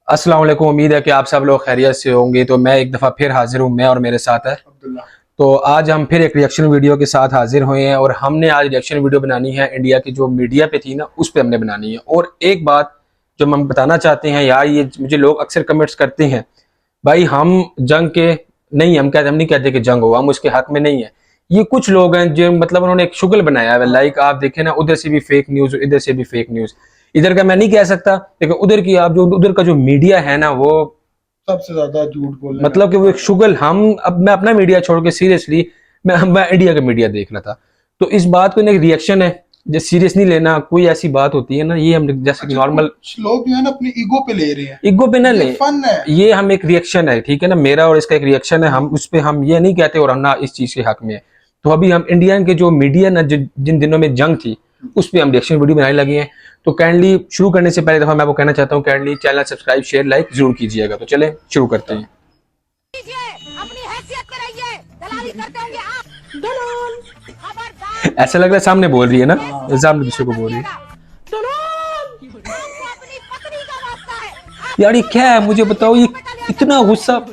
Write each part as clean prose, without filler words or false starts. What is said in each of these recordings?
अस्सलाम वालेकुम। उम्मीद है कि आप सब लोग खैरियत से होंगे। तो मैं एक दफ़ा फिर हाजिर हूँ, मैं और मेरे साथ है अब्दुल्ला। तो आज हम फिर एक रिएक्शन वीडियो के साथ हाजिर हुए हैं और हमने आज रिएक्शन वीडियो बनानी है इंडिया की जो मीडिया पे थी ना, उस पे हमने बनानी है। और एक बात जो हम बताना चाहते हैं यार, ये मुझे लोग अक्सर कमेंट्स करते हैं, भाई हम जंग के नहीं, हम नहीं कहते कि जंग हो, हम उसके हक में नहीं है। ये कुछ लोग हैं जो मतलब उन्होंने एक शुगल बनाया है, लाइक आप देखें ना, उधर से भी फेक न्यूज, इधर से भी फेक न्यूज। इधर का मैं नहीं कह सकता, लेकिन उधर की आप जो उधर का जो मीडिया है ना, वो सबसे ज्यादा झूठ बोलने में मतलब कि वो एक शुगल। हम अब मैं अपना मीडिया छोड़ के सीरियसली मैं इंडिया का मीडिया देख रहा था, तो इस बात को एक रिएक्शन है, जैसे सीरियस नहीं लेना। कोई ऐसी बात होती है ना, ये हम जैसे कि नॉर्मल लोग जो है ना अपनी ईगो पे ले रहे हैं, ईगो पे ना ये ले, फन है। ये हम एक रिएक्शन है, ठीक है ना, मेरा और इसका एक रिएक्शन है। हम उस पे हम ये नहीं कहते और हम ना इस चीज के हक में है। तो अभी हम इंडिया के जो मीडिया ना, जिन दिनों में जंग थी, उस पे हम रिएक्शन वीडियो बनाने लगे हैं। तो काइंडली शुरू करने से पहले दफा मैं आपको कहना चाहता हूँ, kindly channel subscribe share like जरूर कीजिएगा। तो चले शुरू करते हैं। अपनी हैसियत पे रहिए, दलाली करते होंगे आप। दलाल खबरदार। ऐसा लग रहा है सामने बोल रही है ना, सामने दूसरे को बोल रही है। अपनी पत्नी का वास्ता है। यार ये क्या है, मुझे बताओ, ये इतना गुस्सा।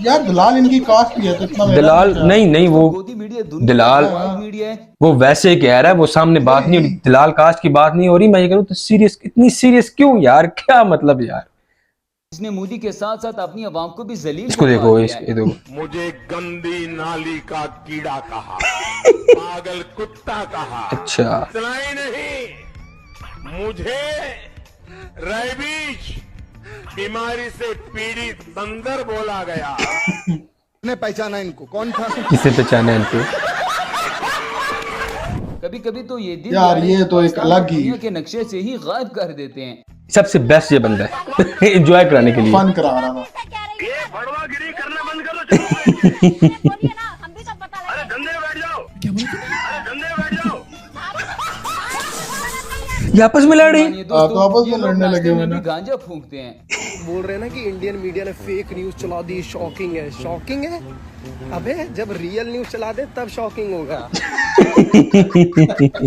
यार दलाल इनकी कास्ट भी है तो इतना मेरा दलाल नहीं नहीं, वो दलाल मीडिया वो वैसे कह रहा है, वो सामने बात नहीं हो रही, दलाल कास्ट की बात नहीं हो रही। मैं ये करूँ तो सीरियस, इतनी सीरियस क्यों यार, क्या मतलब यार। इसने मोदी के साथ साथ अपनी आवाम को भी जलील इसको देखो, ये देखो, मुझे गंदी नाली का कीड़ा कहा, पागल कुत्ता कहा। अच्छा इतना ही नहीं, मुझे रेबीज बीमारी से पीड़ित बंदर बोला गया। ने पहचाना इनको कौन था? किसे पहचाना इनको? कभी कभी तो ये दिन यार ये तो एक अलग ही दुनिया के नक्शे से ही गायब कर देते हैं। सबसे बेस्ट ये बंदा है एंजॉय कराने के लिए। फन करा रहा था। ये भड़वागिरी करना बंद कर दो। बोलिए ना, हम भी तो पता लगे। अरे धंधे में बैठ जाओ, अरे धंधे में बैठ जाओ। ये आपस में लड़ रही मानिए तो आपस दोस्तों, में ये लोग लड़ने नाश्ते लगे हुए में ना। भी गांजा फूंकते हैं। बोल रहे हैं ना कि इंडियन मीडिया ने फेक न्यूज चला दी, शॉकिंग है। शॉकिंग है? अबे जब रियल न्यूज चला दे तब शॉकिंग होगा। तो चलिए हकीकत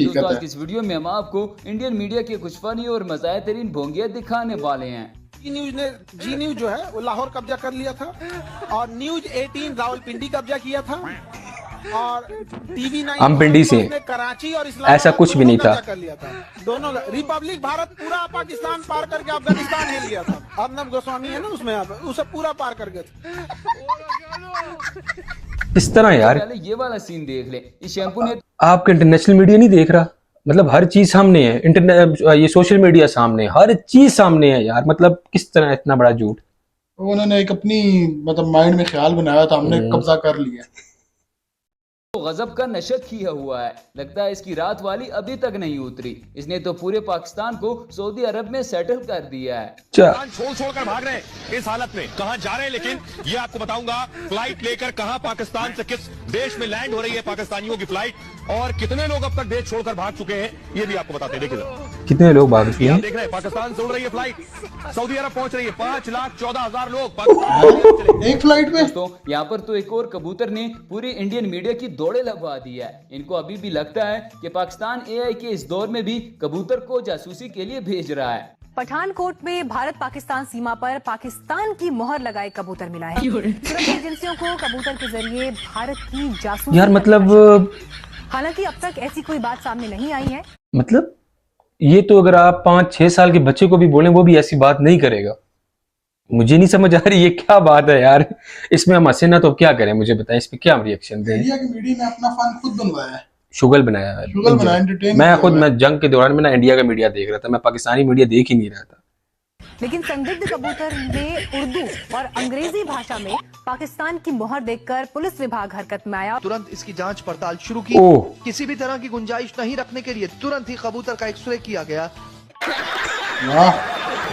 दोस्तों, आज है। की इस वीडियो में हम आपको इंडियन मीडिया के कुछ फनी और मज़ाया तरीन भोंगिया दिखाने वाले हैं। जी न्यूज ने, जी न्यूज जो है वो लाहौर कब्जा कर लिया था और न्यूज 18 रावलपिंडी कब्जा किया था और टीवी 9 हम पिंडी से ने कराची और इस्लामाबाद ऐसा कुछ भी नहीं था। कब्जा कर लिया था। दोनों रिपब्लिक भारत पूरा पाकिस्तान पार करके अफगानिस्तान हिल गया था। अर्नब गोस्वामी है ना उसमें, उसे पूरा पार कर गए थे। इस तरह यार, पहले ये वाला सीन देख ले। इस शैम्पू ने आपका इंटरनेशनल मीडिया नहीं देख रहा, मतलब हर चीज सामने है, इंटरनेट ये सोशल मीडिया सामने, हर चीज सामने है यार। मतलब किस तरह इतना बड़ा झूठ। उन्होंने एक अपनी मतलब माइंड में ख्याल बनाया था, हमने कब्जा कर लिया। गजब का नशा किया हुआ है, लगता है इसकी रात वाली अभी तक नहीं उतरी। इसने तो पूरे पाकिस्तान को सऊदी अरब में सेटल कर दिया है। छोड़ कर भाग रहे हैं इस हालत में, कहां जा रहे हैं लेकिन ये आपको बताऊंगा। फ्लाइट लेकर कहां पाकिस्तान से किस देश में लैंड हो रही है पाकिस्तानियों की फ्लाइट, और कितने लोग अब तक देश छोड़कर भाग चुके हैं, ये भी आपको बताते हैं। देखिए जरा, कितने लोग भाग चुके आप हैं। देख रहे हैं पाकिस्तान से उड़ रही है फ्लाइट, सऊदी अरब पहुंच रही है। 5,14,000 लोग पाकिस्तान। एक फ्लाइट में दोस्तों, यहाँ पर तो एक और कबूतर ने पूरी इंडियन मीडिया की दौड़े लगवा दी है। इनको अभी भी लगता है कि पाकिस्तान एआई के इस दौर में भी कबूतर को जासूसी के लिए भेज रहा है। पठानकोट में भारत पाकिस्तान सीमा पर पाकिस्तान की मोहर लगाए कबूतर मिला है। सुरक्षा एजेंसियों को कबूतर के जरिए भारत की जासूसी यार करने मतलब का, हालांकि अब तक ऐसी कोई बात सामने नहीं आई है। मतलब ये तो अगर आप 5-6 साल के बच्चे को भी बोलें, वो भी ऐसी बात नहीं करेगा। मुझे नहीं समझ आ रही ये क्या बात है यार। इसमें हम हंसे ना तो क्या करें, मुझे बताएं, इस पे क्या हम रिएक्शन दें। इंडिया की मीडिया ने अपना फन खुद बनवाया है, शुगल बनाया है, शुगल बनाया, entertain मैं किया खुद हुआ है। मैं जंग के दौरान में ना इंडिया का मीडिया देख रहा था, मैं पाकिस्तानी मीडिया देख ही नहीं रहा था। लेकिन संदिग्ध कबूतर ने उर्दू और अंग्रेजी भाषा में पाकिस्तान की मोहर देखकर पुलिस विभाग हरकत में आया। तुरंत इसकी जांच पड़ताल शुरू की। ओह, किसी भी तरह की गुंजाइश नहीं रखने के लिए तुरंत ही कबूतर का एक्सरे किया गया। वाह,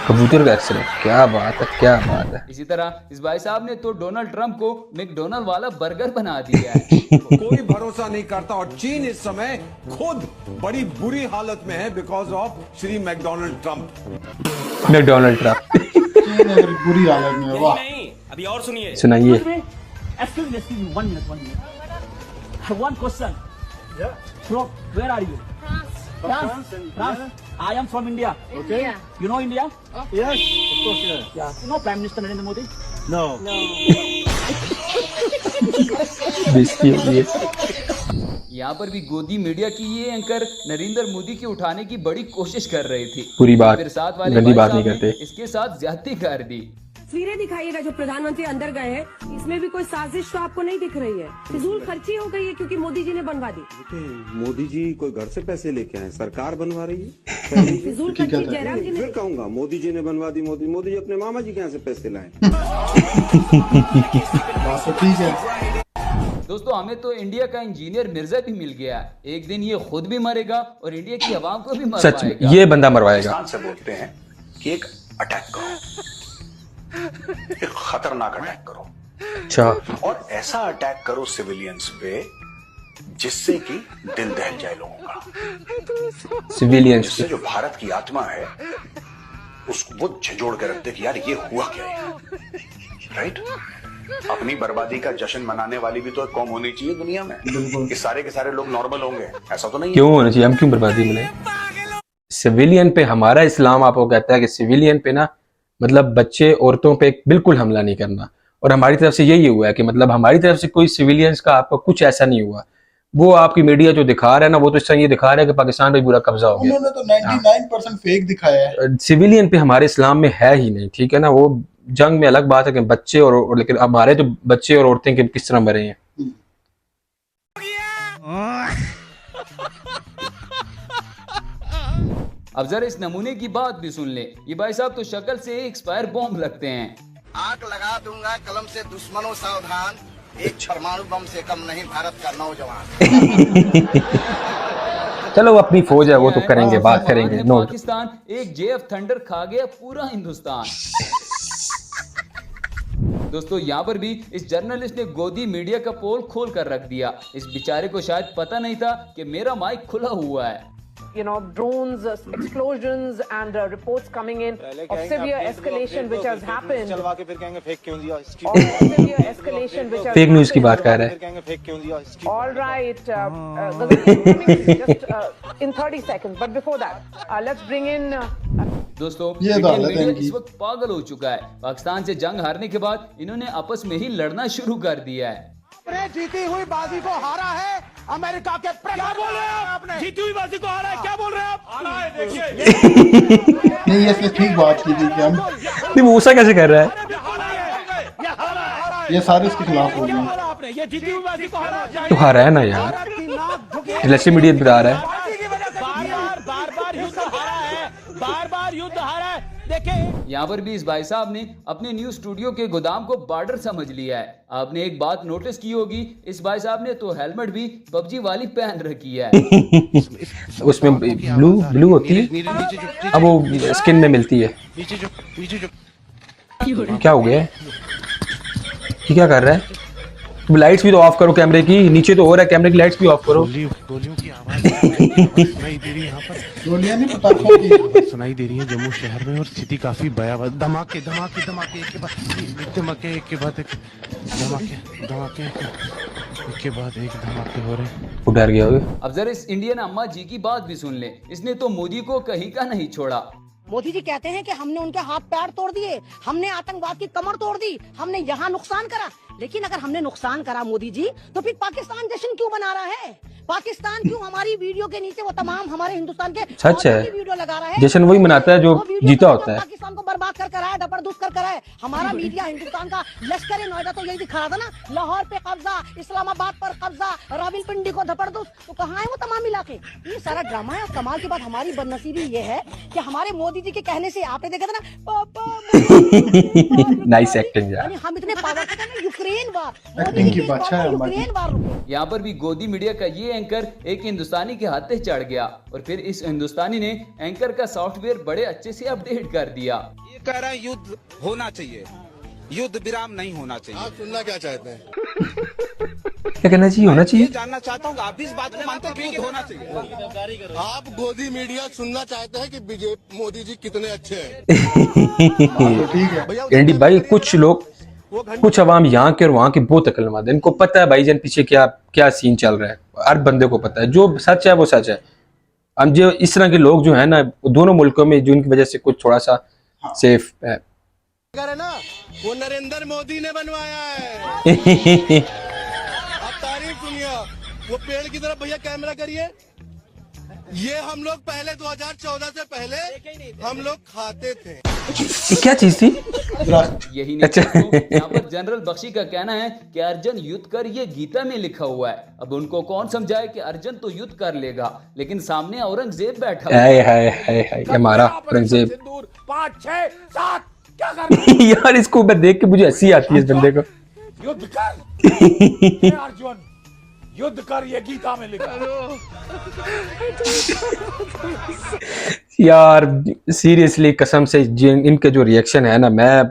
कबूतर का एक्सरे, क्या बात है, क्या बात है। इसी तरह इस भाई साहब ने तो डोनाल्ड ट्रंप को मैकडोनल्ड वाला बर्गर बना दिया है। कोई भरोसा नहीं करता और चीन इस समय खुद बड़ी बुरी हालत में है because of Shri McDonald Trump. McDonald Trump चीन अगर बुरी हालत में है, वाह। अभी और सुनिए, सुनाइए। excuse me, 1 minute. One question. From where are you? France. I am from India. Okay. You know India? Yes, of course, yes. Yeah. You know Prime Minister Narendra Modi? No. बेइज्जती हो रही है। यहाँ पर भी गोदी मीडिया की ये एंकर नरेंद्र मोदी की उठाने की बड़ी कोशिश कर रही थी। पूरी बात, फिर साथ वाले गंदी भाई बात साहब नहीं ने करते। इसके साथ ज्यादती कर दी। तस्वीरें दिखाइएगा जो प्रधानमंत्री अंदर गए हैं, इसमें भी कोई साजिश तो आपको नहीं दिख रही है। फिजूल खर्ची हो गई है क्योंकि मोदी जी ने बनवा दी। मोदी जी कोई घर से पैसे लेके आए, सरकार बनवा रही है। फिजूल खर्ची जयराम जी ने फिर कहूंगा मोदी जी ने बनवा दी, मोदी जी अपने मामा जी के यहाँ से पैसे लाए। बात तो ठीक है। दोस्तों, हमें तो इंडिया का इंजीनियर मिर्जा भी मिल गया। एक दिन ये खुद भी मरेगा और इंडिया की आवाम को भी सच में मरवाएगा। ये बंदा मरवाएगा। से बोलते हैं कि एक अटैक करो, एक खतरनाक अटैक करो, अच्छा, और ऐसा अटैक करो सिविलियंस पे जिससे कि दिल दहल जाए लोगों का, सिविलियंस जिससे जो भारत की आत्मा है उसको वो झंझोड़ के रखते कि यार ये हुआ क्या है। राइट? अपनी बर्बादी का जश्न मनाने वाली भी तो एक कौम होनी चाहिए दुनिया में। कि सारे के सारे लोग नॉर्मल होंगे, ऐसा तो नहीं क्यों होना चाहिए? हम क्यों बर्बादी मनाएं? सिविलियन पे हमारा इस्लाम आपको कहता है कि सिविलियन पे ना, मतलब बच्चे औरतों पे बिल्कुल हमला नहीं करना। और हमारी तरफ से यही हुआ है कि मतलब हमारी तरफ से कोई सिविलियंस का आपको कुछ ऐसा नहीं हुआ। वो आपकी मीडिया जो दिखा रहा है ना, वो तो इस तरह ये दिखा रहा है कि पाकिस्तान पे पूरा कब्जा हो गया। उन्होंने तो 99% फेक दिखाया है। सिविलियन पे हमारे इस्लाम में है ही नहीं, ठीक है ना। वो जंग में अलग बात है कि बच्चे और लेकिन हमारे तो बच्चे और औरतें किस तरह मरे हैं। अब जरा इस नमूने की बात भी सुन ले। ये भाई साहब तो शक्ल से एक्सपायर बॉम्ब लगते हैं। आग लगा दूंगा कलम से दुश्मनों सावधान, एक परमाणु बम से कम नहीं भारत का नौजवान। चलो वो अपनी फौज है, वो तो करेंगे, बात करेंगे। नो, पाकिस्तान एक JF थंडर खा गया पूरा हिंदुस्तान। दोस्तों, यहाँ पर भी इस जर्नलिस्ट ने गोदी मीडिया का पोल खोल कर रख दिया। इस बेचारे को शायद पता नहीं था कि मेरा माइक खुला हुआ है। You know, drones, explosions, and reports coming in of severe escalation which has happened. चलवा के फिर कहेंगे फेक क्यों दिया? Of severe escalation which has fake news की happened. बात कर रहा है। फिर कहेंगे फेक क्यों दिया? All right, just in 30 seconds. But before that, let's bring in. दोस्तों, ये इंडियन अदालत है मीडिया इनकी। इस वक्त पागल हो चुका है। पाकिस्तान से जंग हारने के बाद इन्होंने आपस में ही लड़ना शुरू कर दिया है। जीती हुई बाजी को हारा है अमेरिका के। क्या बोल रहे हैं आपने? जीती हुई बाजी को हारा है, क्या बोल रहे हैं आप? हारा है, देखिए। नहीं, ये ठीक बात की थी कि हम नहीं, वो ऐसा कैसे कर रहा है? ये सारे इसके खिलाफ हो गए। आपने ये जीती हुई बाजी को हारा है। तो हारा है ना यार, इलेक्शन मीडिया बता रहा है। बार-बार युद्ध हारा है, बार-बार युद्ध हारा है। देखें, यहाँ पर भी इस भाई साहब ने अपने न्यूज स्टूडियो के गोदाम को बॉर्डर समझ लिया है। आपने एक बात नोटिस की होगी, इस भाई साहब ने तो हेलमेट भी PUBG वाली पहन रखी है। उसमें ब्लू होती है, अब वो स्किन में मिलती है। क्या हो गया? ये क्या कर रहा है? लाइट्स भी तो ऑफ करो कैमरे की, नीचे तो हो रहा है, कैमरे की लाइट्स भी ऑफ करो। गोलियों की आवाज सुनाई दे रही है यहाँ पर, गोलियां नहीं पटाखों की सुनाई दे रही है जम्मू शहर में, और स्थिति काफी भयावह। धमाके धमाके धमाके एक के बाद धमाके, एक के बाद एक धमाके धमाके, एक के बाद एक धमाके हो रहे। वो डर गया होगा। अब जरा इस इंडियन अम्मा जी की बात भी सुन ले। इसने तो मोदी को कहीं का नहीं छोड़ा। मोदी जी कहते हैं कि हमने उनके हाथ पैर तोड़ दिए, हमने आतंकवाद की कमर तोड़ दी, हमने यहाँ नुकसान करा। लेकिन अगर हमने नुकसान करा मोदी जी, तो फिर पाकिस्तान जश्न क्यों बना रहा है? पाकिस्तान क्यों हमारी वीडियो के नीचे वो तमाम हमारे हिंदुस्तान के सच है, वीडियो लगा रहा है? जश्न वही मनाता है जो जीता होता है। पाकिस्तान को बर्बाद कर रहा है, डपरदुस कर रहा है। हमारा मीडिया हिंदुस्तान का लश्कर नोएडा तो यही दिखा रहा था ना, लाहौर पे कब्जा, इस्लामाबाद पर कब्जा, रावलपिंडी को धपरदुस। तो कहाँ है वो तमाम इलाके? ये सारा ड्रामा है। और कमाल की बात, हमारी बदनसीबी ये है कि हमारे मोदी जी के कहने से आपने देखा था ना, नाइस एक्टिंग यार। हम इतने पावरफुल हैं। यूक्रेन वार, एक्टिंग की बात है हमारी। यूक्रेन वार रुके। यहाँ पर भी गोदी मीडिया का ये एंकर एक हिंदुस्तानी के हाथे चढ़ गया और फिर इस हिंदुस्तानी ने एंकर का सॉफ्टवेयर बड़े अच्छे से अपडेट कर दिया। ये कह रहा है युद्ध होना चाहिए, युद्ध विराम नहीं होना चाहिए। आप सुनना क्या चाहते हैं? क्या कहना चाहिए? होना चाहिए। ये जानना चाहता हूँ आप भी इस बात को मानते हैं कि युद्ध होना चाहिए? आप गोदी मीडिया सुनना चाहते हैं कि बीजेपी मोदी जी कितने अच्छे हैं? एंडी भाई, कुछ लोग, कुछ अवाम यहाँ के और वहाँ के बहुत अक्लमंद है। इनको पता है भाईजान पीछे क्या क्या सीन चल रहा है। हर बंदे को पता है, जो सच है वो सच है। हम जो इस तरह के लोग जो है ना दोनों मुल्कों में जिनकी वजह से कुछ थोड़ा सा सेफ है। है ना, वो नरेंद्र मोदी ने बनवाया है। अब तारीफ सुनिए, वो पेड़ की तरफ भैया कैमरा करिए। ये हम लोग पहले 2014 से पहले हम लोग खाते थे। ये क्या चीज थी? यही नहीं दोस्तों, यहाँ पर जनरल बख्शी का कहना है कि अर्जुन युद्ध कर, ये गीता में लिखा हुआ है। अब उनको कौन समझाए कि अर्जुन तो युद्ध कर लेगा, लेकिन सामने औरंगजेब बैठा है हमारा औरंगजेब। 5, 6, 7 क्या कर यार इसको मैं देख के मुझे हंसी आती है इस बंदे को। युद्ध कर अर्जुन, युद्ध कर, ये गीता में लिखा। यार सीरियसली कसम से इनके जो रिएक्शन है ना, मैं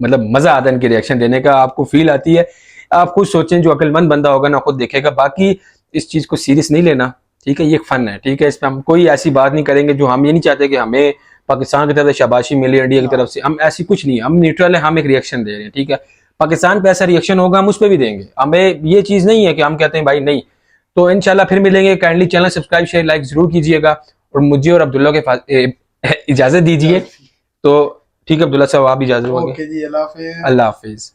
मतलब मजा आता है इनके रिएक्शन देने का। आपको फील आती है, आप खुद सोचें, जो अक्लमंद बंदा होगा ना खुद देखेगा। बाकी इस चीज को सीरियस नहीं लेना, ठीक है? ये एक फन है, ठीक है? इसमें हम कोई ऐसी बात नहीं करेंगे जो, हम ये नहीं चाहते कि हमें पाकिस्तान की तरफ से शाबाशी मिले, इंडिया की तरफ से। हम ऐसी कुछ नहीं, हम न्यूट्रल है, हम एक रिएक्शन दे रहे हैं, ठीक है? पाकिस्तान पे ऐसा रिएक्शन होगा हम उस पर भी देंगे। हमें ये चीज नहीं है कि हम कहते हैं भाई नहीं। तो इंशाल्लाह फिर मिलेंगे। Kindly channel subscribe share like जरूर कीजिएगा और मुझे और अब्दुल्ला के इजाजत दीजिए। तो ठीक है अब्दुल्ला साहब, आप इजाजत होंगे। ओके जी, अल्लाह हाफिज। अल्लाह हाफिज।